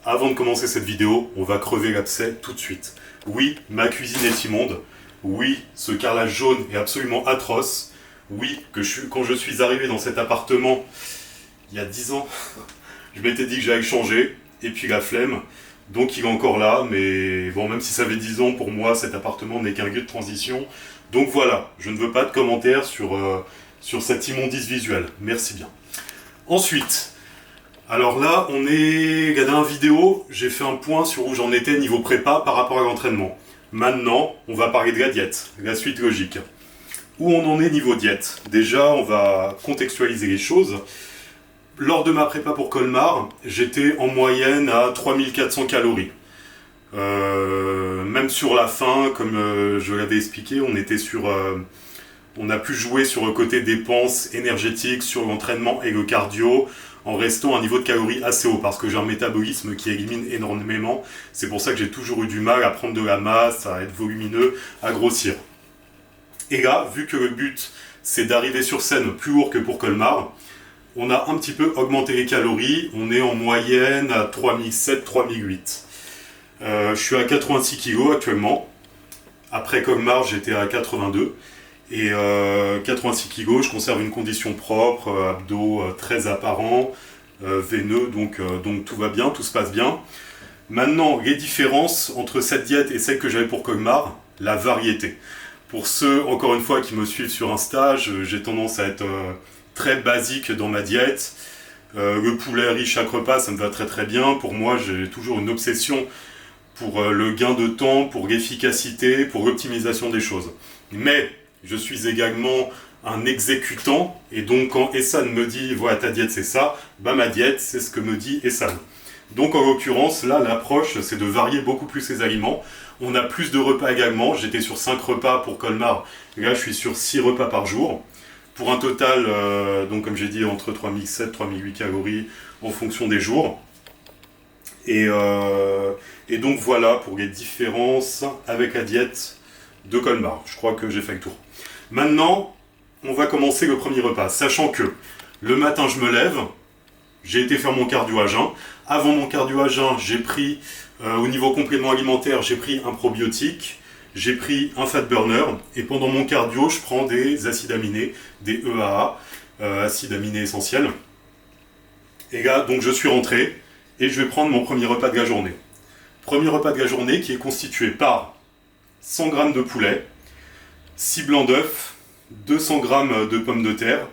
Avant de commencer cette vidéo, on va crever l'abcès tout de suite. Oui, ma cuisine est immonde. Oui, ce carrelage jaune est absolument atroce. Oui, quand je suis arrivé dans cet appartement, il y a 10 ans, je m'étais dit que j'allais changer, et puis la flemme. Donc il est encore là, mais bon, même si ça fait 10 ans, pour moi, cet appartement n'est qu'un lieu de transition. Donc voilà, je ne veux pas de commentaires sur cette immondice visuelle. Merci bien. Ensuite, alors là, la dernière vidéo, j'ai fait un point sur où j'en étais niveau prépa par rapport à l'entraînement. Maintenant, on va parler de la diète, la suite logique. Où on en est niveau diète? Déjà, on va contextualiser les choses. Lors de ma prépa pour Colmar, j'étais en moyenne à 3400 calories. Même sur la fin, comme je l'avais expliqué, on a pu jouer sur le côté dépenses énergétiques, sur l'entraînement et le cardio, en restant à un niveau de calories assez haut, parce que j'ai un métabolisme qui élimine énormément. C'est pour ça que j'ai toujours eu du mal à prendre de la masse, à être volumineux, à grossir. Et là, vu que le but, c'est d'arriver sur scène plus lourd que pour Colmar, on a un petit peu augmenté les calories. On est en moyenne à 3007-3008. Je suis à 86 kg actuellement. Après Colmar, j'étais à 82. Et 86 kg, je conserve une condition propre, abdos très apparents, veineux, donc tout va bien, tout se passe bien. Maintenant, les différences entre cette diète et celle que j'avais pour Colmar, la variété. Pour ceux, encore une fois, qui me suivent sur Insta, j'ai tendance à être très basique dans ma diète. Le poulet riche chaque repas, ça me va très très bien. Pour moi, j'ai toujours une obsession pour le gain de temps, pour l'efficacité, pour l'optimisation des choses. Mais je suis également un exécutant, et donc quand Essan me dit « voilà, ta diète c'est ça », bah ma diète c'est ce que me dit Essan. Donc en l'occurrence, là l'approche c'est de varier beaucoup plus les aliments. On a plus de repas également, j'étais sur 5 repas pour Colmar, là je suis sur 6 repas par jour. Pour un total, donc comme j'ai dit, entre 3007 et 3008 calories en fonction des jours. Et donc voilà pour les différences avec la diète de Colmar. Je crois que j'ai fait le tour. Maintenant, on va commencer le premier repas, sachant que le matin je me lève, j'ai été faire mon cardio à jeun. Avant mon cardio à jeun, j'ai pris, au niveau complément alimentaire, j'ai pris un probiotique, j'ai pris un fat burner, et pendant mon cardio, je prends des acides aminés, des EAA, acides aminés essentiels. Et là, donc je suis rentré, et je vais prendre mon premier repas de la journée. Premier repas de la journée qui est constitué par 100 g de poulet, 6 blancs d'œufs, 200 g de pommes de terre,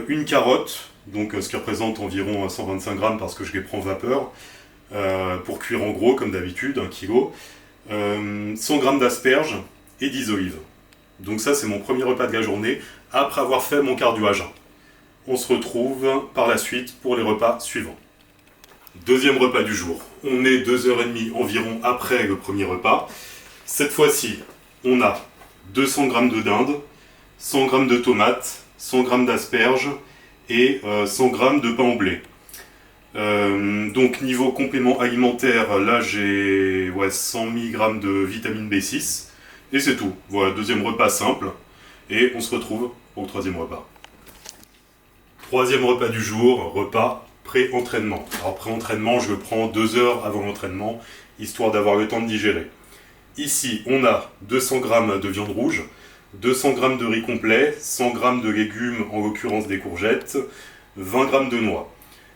une carotte, donc ce qui représente environ 125 g parce que je les prends vapeur, pour cuire en gros comme d'habitude, 1 kg, 100 g d'asperges et 10 olives. Donc ça c'est mon premier repas de la journée après avoir fait mon cardio à jeun. On se retrouve par la suite pour les repas suivants. Deuxième repas du jour. On est 2h30 environ après le premier repas. Cette fois-ci, on a 200 g de dinde, 100 g de tomates, 100 g d'asperges et 100 g de pain au blé. Donc niveau complément alimentaire, là j'ai 100 mg de vitamine B6 et c'est tout. Voilà, deuxième repas simple et on se retrouve pour le troisième repas. Troisième repas du jour, repas pré-entraînement. Alors pré-entraînement, je le prends 2 heures avant l'entraînement, histoire d'avoir le temps de digérer. Ici, on a 200 g de viande rouge, 200 g de riz complet, 100 g de légumes, en l'occurrence des courgettes, 20 g de noix.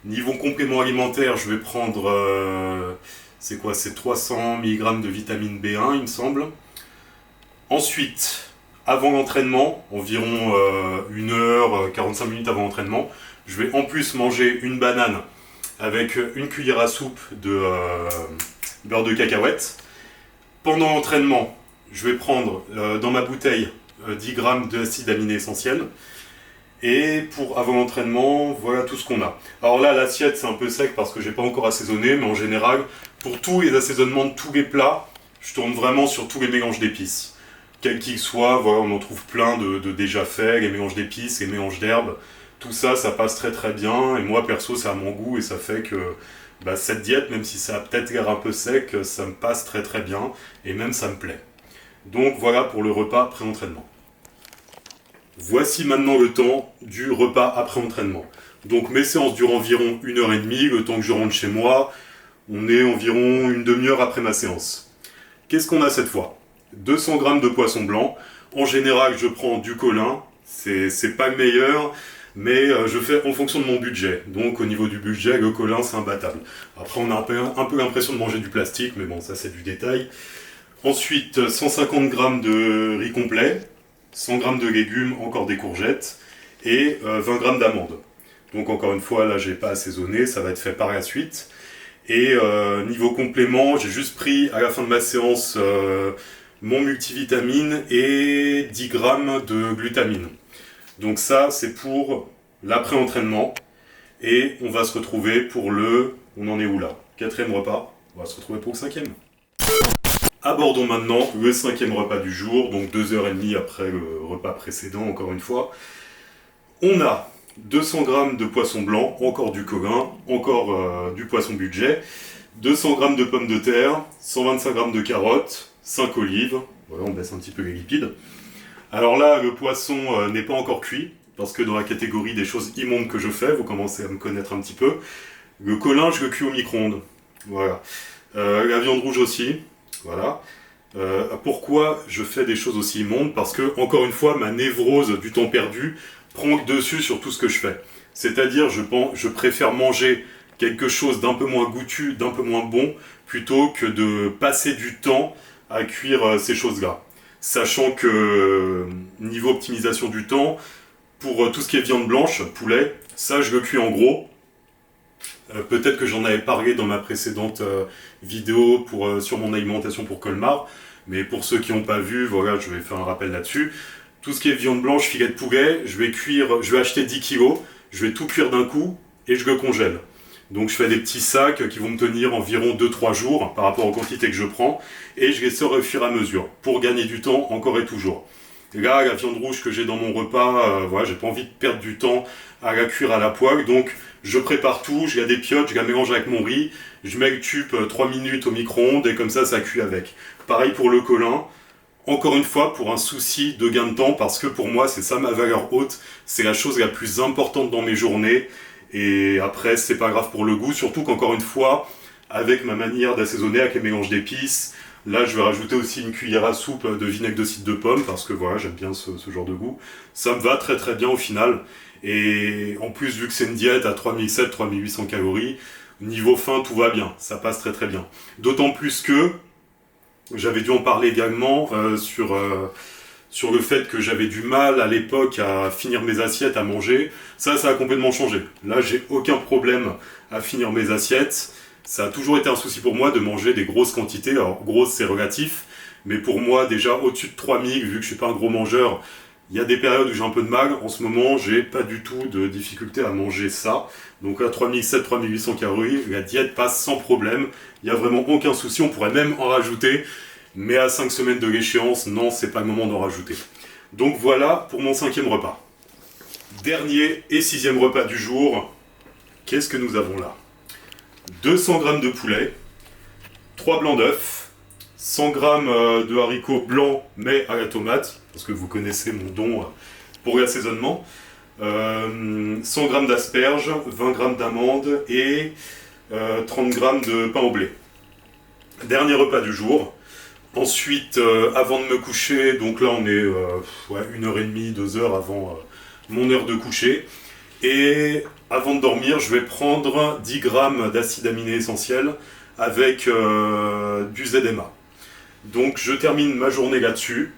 Niveau complément alimentaire, je vais prendre, c'est 300 mg de vitamine B1, il me semble. Ensuite, avant l'entraînement, environ 1 heure, 45 minutes avant l'entraînement, je vais en plus manger une banane avec une cuillère à soupe de beurre de cacahuète. Pendant l'entraînement, je vais prendre dans ma bouteille 10 g d'acides aminés essentiels. Et pour avant l'entraînement, voilà tout ce qu'on a. Alors là, l'assiette c'est un peu sec parce que j'ai pas encore assaisonné, mais en général, pour tous les assaisonnements de tous les plats, je tourne vraiment sur tous les mélanges d'épices. Quels qu'ils soient, voilà, on en trouve plein de déjà faits, les mélanges d'épices, les mélanges d'herbes. Tout ça, ça passe très très bien. Et moi, perso, c'est à mon goût et ça fait que cette diète, même si ça a peut-être l'air un peu sec, ça me passe très très bien et même ça me plaît. Donc voilà pour le repas pré-entraînement. Voici maintenant le temps du repas après entraînement. Donc mes séances durent environ 1h30, le temps que je rentre chez moi. On est environ une demi-heure après ma séance. Qu'est-ce qu'on a cette fois? 200 grammes de poisson blanc. En général, je prends du colin. C'est pas le meilleur, mais je fais en fonction de mon budget. Donc au niveau du budget, le colin c'est imbattable. Après on a un peu l'impression de manger du plastique, mais bon ça c'est du détail. Ensuite 150 grammes de riz complet, 100 grammes de légumes, encore des courgettes, et 20 grammes d'amandes. Donc encore une fois là j'ai pas assaisonné, ça va être fait par la suite. Et niveau complément, j'ai juste pris à la fin de ma séance mon multivitamine et 10 grammes de glutamine. Donc ça, c'est pour l'après-entraînement. Et on va se retrouver pour le... On en est où là? 4e repas. On va se retrouver pour le 5e. Abordons maintenant le 5e repas du jour, donc 2h30 après le repas précédent, encore une fois. On a 200 grammes de poisson blanc, encore du colin, encore du poisson budget, 200 grammes de pommes de terre, 125 grammes de carottes, 5 olives. Voilà, on baisse un petit peu les lipides. Alors là, le poisson n'est pas encore cuit, parce que dans la catégorie des choses immondes que je fais, vous commencez à me connaître un petit peu. Le colin, je le cuis au micro-ondes. Voilà. La viande rouge aussi. Voilà. Pourquoi je fais des choses aussi immondes? Parce que, encore une fois, ma névrose du temps perdu prend le dessus sur tout ce que je fais. C'est-à-dire, je préfère manger quelque chose d'un peu moins goûtu, d'un peu moins bon, plutôt que de passer du temps à cuire ces choses-là. Sachant que niveau optimisation du temps, pour tout ce qui est viande blanche, poulet, ça je le cuis en gros. Peut-être que j'en avais parlé dans ma précédente vidéo sur mon alimentation pour Colmar, mais pour ceux qui n'ont pas vu, voilà, je vais faire un rappel là-dessus. Tout ce qui est viande blanche, filet de poulet, je vais acheter 10 kg, je vais tout cuire d'un coup et je le congèle. Donc je fais des petits sacs qui vont me tenir environ 2-3 jours par rapport aux quantités que je prends et je les sors au fur et à mesure pour gagner du temps encore et toujours. Et là, la viande rouge que j'ai dans mon repas, voilà, j'ai pas envie de perdre du temps à la cuire à la poêle, donc je prépare tout, je la dépiote, je la mélange avec mon riz, je mets le tube 3 minutes au micro-ondes et comme ça cuit avec. Pareil pour le colin. Encore une fois, pour un souci de gain de temps, parce que pour moi, c'est ça ma valeur haute, c'est la chose la plus importante dans mes journées. Et après, c'est pas grave pour le goût, surtout qu'encore une fois, avec ma manière d'assaisonner, avec les mélanges d'épices, là je vais rajouter aussi une cuillère à soupe de vinaigre de cidre de pomme, parce que voilà, j'aime bien ce genre de goût. Ça me va très très bien au final. Et en plus, vu que c'est une diète à 3700-3800 calories, niveau faim, tout va bien, ça passe très très bien. D'autant plus que, j'avais dû en parler également sur le fait que j'avais du mal à l'époque à finir mes assiettes, à manger. Ça a complètement changé. Là, j'ai aucun problème à finir mes assiettes. Ça a toujours été un souci pour moi de manger des grosses quantités. Alors, grosse, c'est relatif. Mais pour moi, déjà, au-dessus de 3000, vu que je suis pas un gros mangeur, il y a des périodes où j'ai un peu de mal. En ce moment, j'ai pas du tout de difficulté à manger ça. Donc là, 3700-3800 calories, la diète passe sans problème. Il n'y a vraiment aucun souci. On pourrait même en rajouter. Mais à 5 semaines de l'échéance, non, c'est pas le moment d'en rajouter. Donc voilà pour mon 5e repas. Dernier et 6e repas du jour. Qu'est-ce que nous avons là? 200 g de poulet, 3 blancs d'œufs, 100 g de haricots blancs mais à la tomate, parce que vous connaissez mon don pour l'assaisonnement, 100 g d'asperges, 20 g d'amandes et 30 g de pain au blé. Dernier repas du jour. Ensuite, avant de me coucher, donc là on est 1h30, 2h avant mon heure de coucher. Et avant de dormir, je vais prendre 10 grammes d'acides aminés essentiels avec du ZMA. Donc je termine ma journée là-dessus.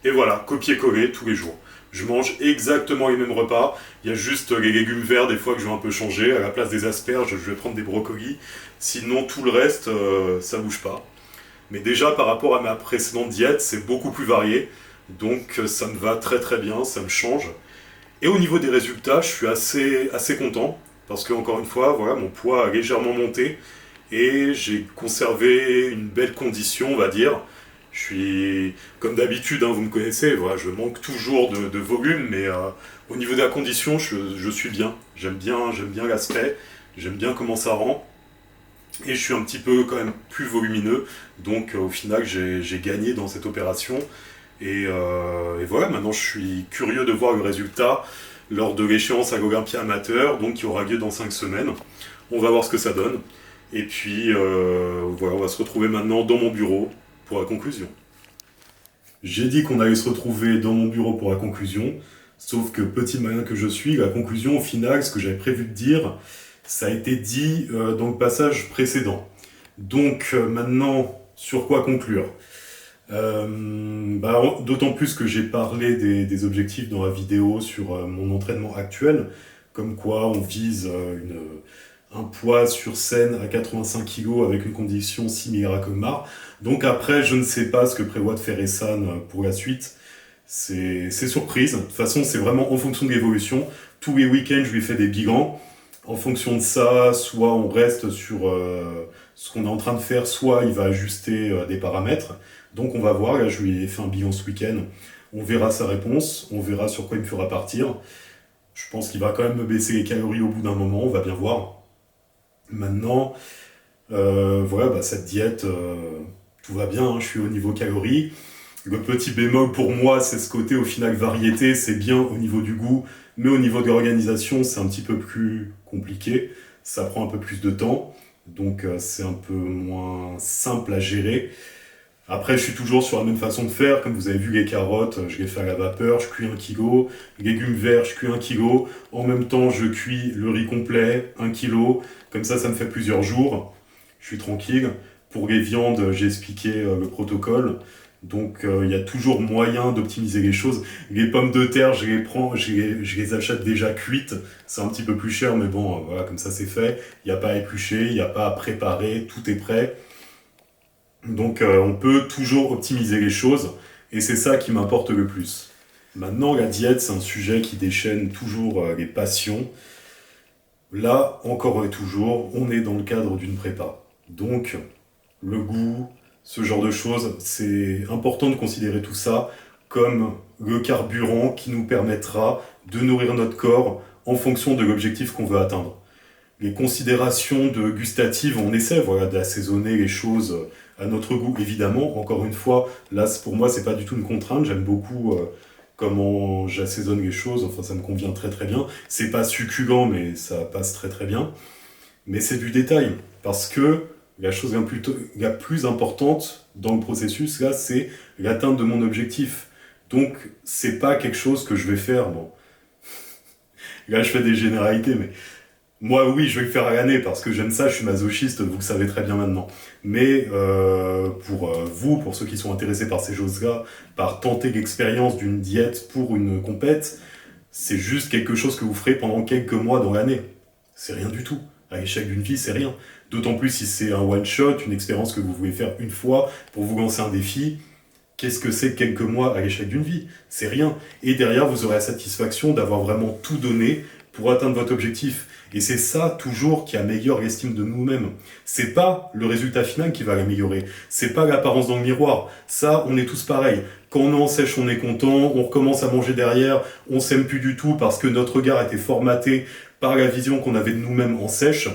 Et voilà, copier-coller tous les jours. Je mange exactement les mêmes repas. Il y a juste les légumes verts des fois que je vais un peu changer. À la place des asperges, je vais prendre des brocolis. Sinon tout le reste, ça bouge pas. Mais déjà par rapport à ma précédente diète, c'est beaucoup plus varié. Donc ça me va très très bien, ça me change. Et au niveau des résultats, je suis assez content. Parce que encore une fois, voilà, mon poids a légèrement monté. Et j'ai conservé une belle condition, on va dire. Je suis, comme d'habitude, hein, vous me connaissez, voilà, je manque toujours de volume. Mais au niveau de la condition, je suis bien. J'aime bien l'aspect, j'aime bien comment ça rend. Et je suis un petit peu quand même plus volumineux, donc au final j'ai gagné dans cette opération. Et voilà, maintenant je suis curieux de voir le résultat lors de l'échéance à l'Olympia amateur, donc qui aura lieu dans 5 semaines. On va voir ce que ça donne. Et puis voilà, on va se retrouver maintenant dans mon bureau pour la conclusion. J'ai dit qu'on allait se retrouver dans mon bureau pour la conclusion, sauf que petit malin que je suis, la conclusion au final, ce que j'avais prévu de dire, ça a été dit dans le passage précédent. Donc maintenant, sur quoi conclure? D'autant plus que j'ai parlé des objectifs dans la vidéo sur mon entraînement actuel, comme quoi on vise un poids sur scène à 85 kg avec une condition similaire à Colmar. Donc après, je ne sais pas ce que prévoit de faire Essan pour la suite. C'est surprise. De toute façon, c'est vraiment en fonction de l'évolution. Tous les week-ends, je lui fais des bilans. En fonction de ça, soit on reste sur ce qu'on est en train de faire, soit il va ajuster des paramètres. Donc on va voir, là je lui ai fait un bilan ce week-end. On verra sa réponse, on verra sur quoi il me fera partir. Je pense qu'il va quand même me baisser les calories au bout d'un moment, on va bien voir. Maintenant, cette diète, tout va bien, hein, je suis au niveau calories. Le petit bémol pour moi, c'est ce côté au final variété, c'est bien au niveau du goût, mais au niveau de l'organisation, c'est un petit peu plus compliqué, ça prend un peu plus de temps, donc c'est un peu moins simple à gérer. Après, je suis toujours sur la même façon de faire, comme vous avez vu les carottes, je les fais à la vapeur, je cuis 1 kg, légumes verts, je cuis 1 kg, en même temps je cuis le riz complet, 1 kg, comme ça me fait plusieurs jours, je suis tranquille. Pour les viandes, j'ai expliqué le protocole. Donc il y a toujours moyen d'optimiser les choses. Les pommes de terre, je les prends, je les achète déjà cuites. C'est un petit peu plus cher, mais bon, voilà, comme ça c'est fait. Il n'y a pas à éplucher, il n'y a pas à préparer, tout est prêt. Donc on peut toujours optimiser les choses, et c'est ça qui m'importe le plus. Maintenant, la diète, c'est un sujet qui déchaîne toujours les passions. Là, encore et toujours, on est dans le cadre d'une prépa. Donc, le goût, ce genre de choses, c'est important de considérer tout ça comme le carburant qui nous permettra de nourrir notre corps en fonction de l'objectif qu'on veut atteindre. Les considérations gustatives, on essaie d'assaisonner les choses à notre goût, évidemment. Encore une fois, là, pour moi, c'est pas du tout une contrainte. J'aime beaucoup comment j'assaisonne les choses. Enfin, ça me convient très très bien. C'est pas succulent, mais ça passe très très bien. Mais c'est du détail, parce que la chose la plus importante dans le processus, là, c'est l'atteinte de mon objectif. Donc, c'est pas quelque chose que je vais faire. Bon, là, je fais des généralités, mais moi, oui, je vais le faire à l'année parce que j'aime ça, je suis masochiste, vous le savez très bien maintenant. Mais pour vous, pour ceux qui sont intéressés par ces choses-là, par tenter l'expérience d'une diète pour une compète, c'est juste quelque chose que vous ferez pendant quelques mois dans l'année. C'est rien du tout. À l'échec d'une vie, c'est rien. D'autant plus si c'est un one-shot, une expérience que vous voulez faire une fois pour vous lancer un défi. Qu'est-ce que c'est quelques mois à l'échec d'une vie? C'est rien. Et derrière, vous aurez la satisfaction d'avoir vraiment tout donné pour atteindre votre objectif. Et c'est ça, toujours, qui améliore l'estime de nous-mêmes. C'est pas le résultat final qui va l'améliorer. C'est pas l'apparence dans le miroir. Ça, on est tous pareils. Quand on est en sèche, on est content, on recommence à manger derrière, on s'aime plus du tout parce que notre regard était formaté par la vision qu'on avait de nous-mêmes en sèche.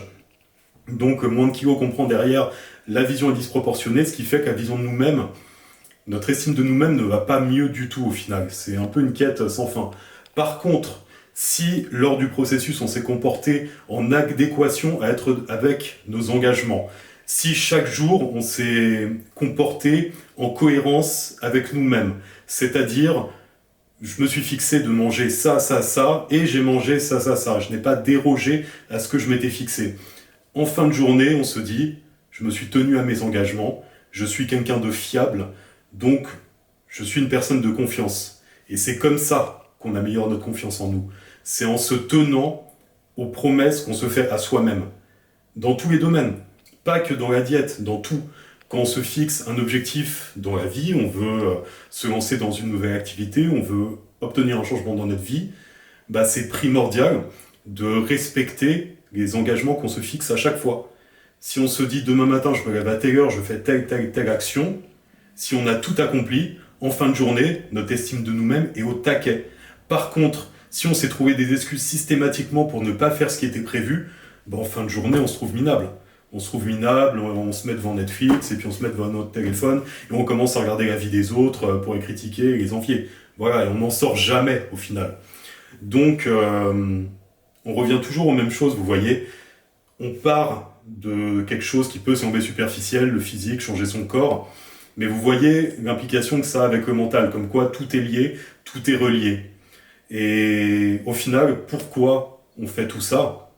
Donc, moins de kilos qu'on prend derrière, la vision est disproportionnée, ce qui fait que la vision de nous-mêmes, notre estime de nous-mêmes ne va pas mieux du tout au final. C'est un peu une quête sans fin. Par contre, si lors du processus on s'est comporté en adéquation avec nos engagements, si chaque jour on s'est comporté en cohérence avec nous-mêmes, c'est-à-dire je me suis fixé de manger ça, ça, ça, et j'ai mangé ça, ça, ça, je n'ai pas dérogé à ce que je m'étais fixé. En fin de journée, on se dit, je me suis tenu à mes engagements, je suis quelqu'un de fiable, donc je suis une personne de confiance. Et c'est comme ça qu'on améliore notre confiance en nous. C'est en se tenant aux promesses qu'on se fait à soi-même. Dans tous les domaines. Pas que dans la diète, dans tout. Quand on se fixe un objectif dans la vie, on veut se lancer dans une nouvelle activité, on veut obtenir un changement dans notre vie, c'est primordial de respecter les engagements qu'on se fixe à chaque fois. Si on se dit demain matin je me lève à telle heure, je fais telle action, si on a tout accompli, en fin de journée, notre estime de nous-mêmes est au taquet. Par contre, si on s'est trouvé des excuses systématiquement pour ne pas faire ce qui était prévu, en fin de journée, on se trouve minable. On se trouve minable, on se met devant Netflix, et puis on se met devant notre téléphone, et on commence à regarder la vie des autres pour les critiquer et les envier. Voilà, et on n'en sort jamais au final. Donc, on revient toujours aux mêmes choses, vous voyez. On part de quelque chose qui peut sembler superficiel, le physique, changer son corps. Mais vous voyez l'implication que ça a avec le mental, comme quoi tout est lié, tout est relié. Et au final, pourquoi on fait tout ça?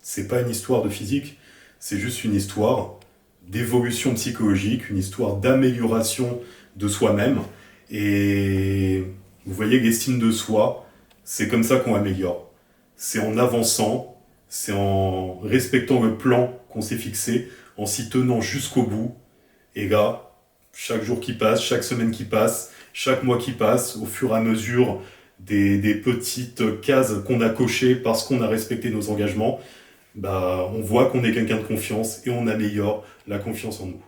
C'est pas une histoire de physique, c'est juste une histoire d'évolution psychologique, une histoire d'amélioration de soi-même. Et vous voyez, l'estime de soi, c'est comme ça qu'on améliore. C'est en avançant, c'est en respectant le plan qu'on s'est fixé, en s'y tenant jusqu'au bout. Et là, chaque jour qui passe, chaque semaine qui passe, chaque mois qui passe, au fur et à mesure des petites cases qu'on a cochées parce qu'on a respecté nos engagements, bah, on voit qu'on est quelqu'un de confiance et on améliore la confiance en nous.